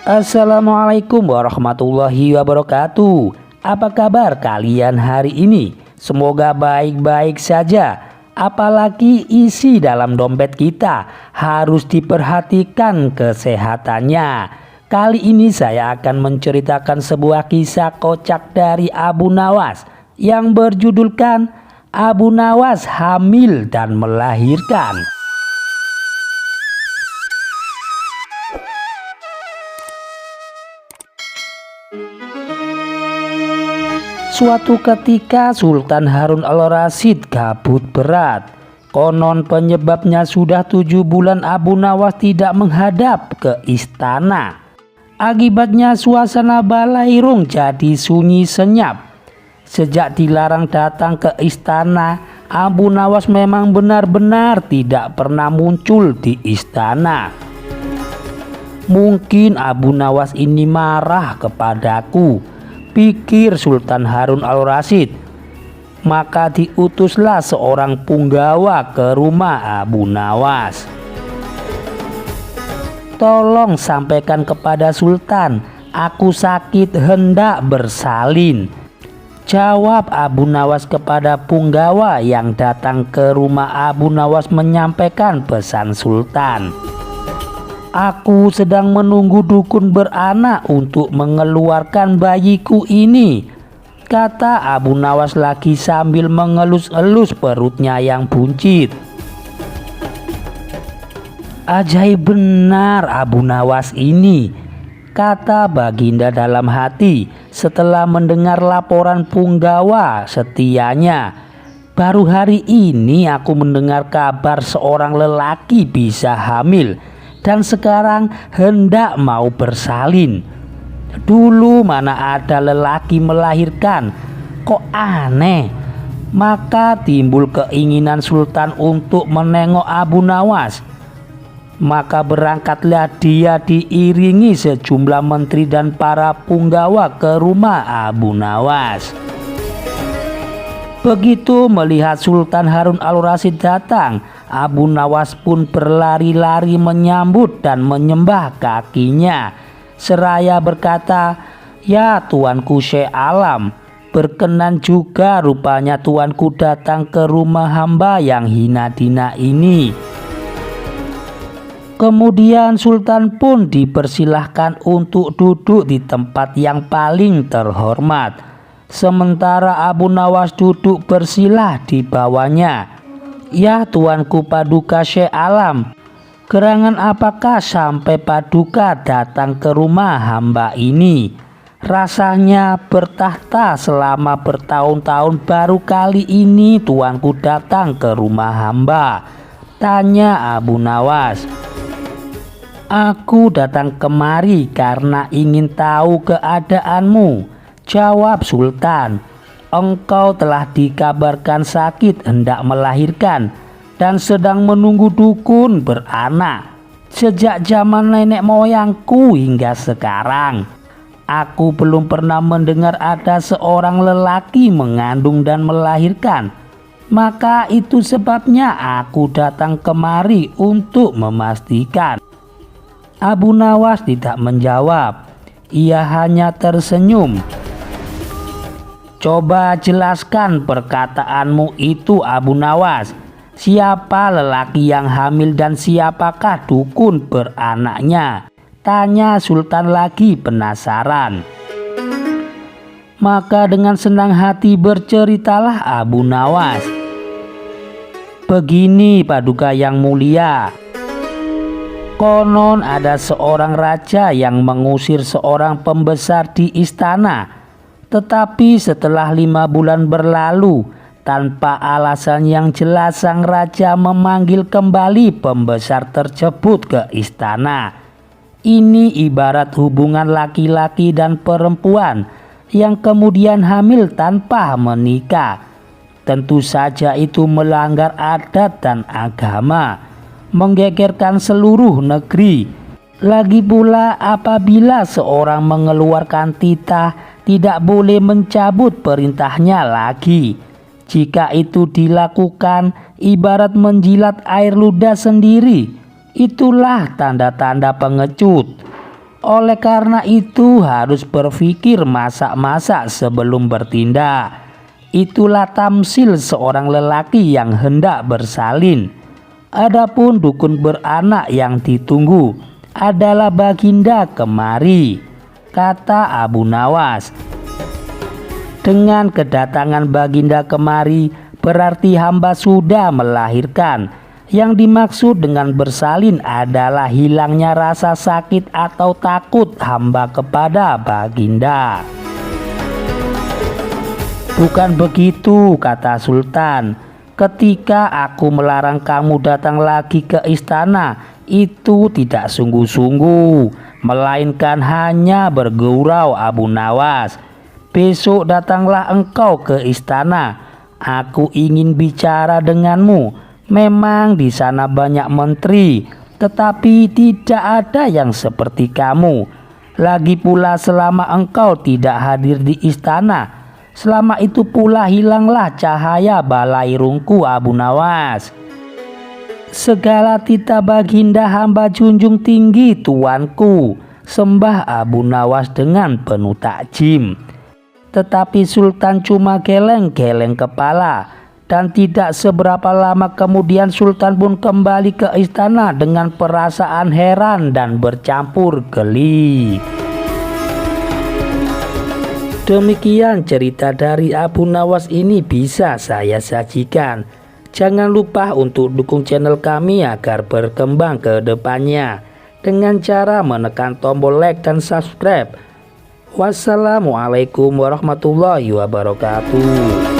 Assalamualaikum warahmatullahi wabarakatuh. Apa kabar kalian hari ini? Semoga baik-baik saja. Apalagi isi dalam dompet kita harus diperhatikan kesehatannya. Kali ini saya akan menceritakan sebuah kisah kocak dari Abu Nawas yang berjudulkan Abu Nawas Hamil dan Melahirkan. Suatu ketika Sultan Harun al-Rasyid kabut berat. Konon penyebabnya sudah 7 bulan Abu Nawas tidak menghadap ke istana. Akibatnya suasana Balairung jadi sunyi senyap. Sejak dilarang datang ke istana, Abu Nawas memang benar-benar tidak pernah muncul di istana. Mungkin Abu Nawas ini marah kepadaku, pikir Sultan Harun al-Rasyid. Maka diutuslah seorang punggawa ke rumah Abu Nawas. Tolong sampaikan kepada Sultan, aku sakit hendak bersalin, jawab Abu Nawas kepada punggawa yang datang ke rumah Abu Nawas menyampaikan pesan Sultan. Aku sedang menunggu dukun beranak untuk mengeluarkan bayiku ini, kata Abu Nawas lagi sambil mengelus-elus perutnya yang buncit. Ajaib benar Abu Nawas ini, kata Baginda dalam hati setelah mendengar laporan punggawa setianya. Baru hari ini aku mendengar kabar seorang lelaki bisa hamil dan sekarang hendak mau bersalin. Dulu mana ada lelaki melahirkan, kok aneh. Maka timbul keinginan Sultan untuk menengok Abu Nawas. Maka berangkatlah dia diiringi sejumlah menteri dan para punggawa ke rumah Abu Nawas. Begitu melihat Sultan Harun al-Rasyid datang, Abu Nawas pun berlari-lari menyambut dan menyembah kakinya, seraya berkata, "Ya tuanku Syekh Alam, berkenan juga rupanya tuanku datang ke rumah hamba yang hina dina ini." Kemudian Sultan pun dipersilahkan untuk duduk di tempat yang paling terhormat, sementara Abu Nawas duduk bersilah di bawahnya. "Ya tuanku Paduka Syekh Alam, gerangan apakah sampai Paduka datang ke rumah hamba ini? Rasanya bertahta selama bertahun-tahun, baru kali ini tuanku datang ke rumah hamba," tanya Abu Nawas. "Aku datang kemari karena ingin tahu keadaanmu," jawab Sultan. "Engkau telah dikabarkan sakit hendak melahirkan dan sedang menunggu dukun beranak sejak zaman nenek moyangku hingga sekarang. Aku belum pernah mendengar ada seorang lelaki mengandung dan melahirkan. Maka itu sebabnya aku datang kemari untuk memastikan." Abu Nawas tidak menjawab. Ia hanya tersenyum. "Coba jelaskan perkataanmu itu Abu Nawas. Siapa lelaki yang hamil dan siapakah dukun beranaknya?" tanya Sultan lagi penasaran. Maka dengan senang hati berceritalah Abu Nawas. "Begini Paduka yang mulia, konon ada seorang raja yang mengusir seorang pembesar di istana. Tetapi setelah 5 bulan berlalu, tanpa alasan yang jelas sang raja memanggil kembali pembesar tersebut ke istana. Ini ibarat hubungan laki-laki dan perempuan yang kemudian hamil tanpa menikah. Tentu saja itu melanggar adat dan agama, menggegerkan seluruh negeri. Lagi pula apabila seorang mengeluarkan titah, tidak boleh mencabut perintahnya lagi. Jika itu dilakukan, ibarat menjilat air ludah sendiri. Itulah tanda-tanda pengecut. Oleh karena itu harus berpikir masak-masak sebelum bertindak. Itulah tamsil seorang lelaki yang hendak bersalin. Adapun dukun beranak yang ditunggu adalah Baginda kemari, kata Abu Nawas. Dengan kedatangan Baginda kemari berarti hamba sudah melahirkan. Yang dimaksud dengan bersalin adalah hilangnya rasa sakit atau takut hamba kepada Baginda. Bukan begitu, kata Sultan. Ketika aku melarang kamu datang lagi ke istana, itu tidak sungguh-sungguh, melainkan hanya bergurau, Abu Nawas. Besok datanglah engkau ke istana. Aku ingin bicara denganmu. Memang di sana banyak menteri, tetapi tidak ada yang seperti kamu. Lagi pula selama engkau tidak hadir di istana, selama itu pula hilanglah cahaya balairungku, Abu Nawas. Segala titah Baginda hamba junjung tinggi, tuanku, sembah Abu Nawas dengan penuh takjim. Tetapi Sultan cuma geleng-geleng kepala. Dan tidak seberapa lama kemudian Sultan pun kembali ke istana dengan perasaan heran dan bercampur geli. Demikian cerita dari Abu Nawas ini bisa saya sajikan. Jangan lupa untuk dukung channel kami agar berkembang ke depannya dengan cara menekan tombol like dan subscribe. Wassalamualaikum warahmatullahi wabarakatuh.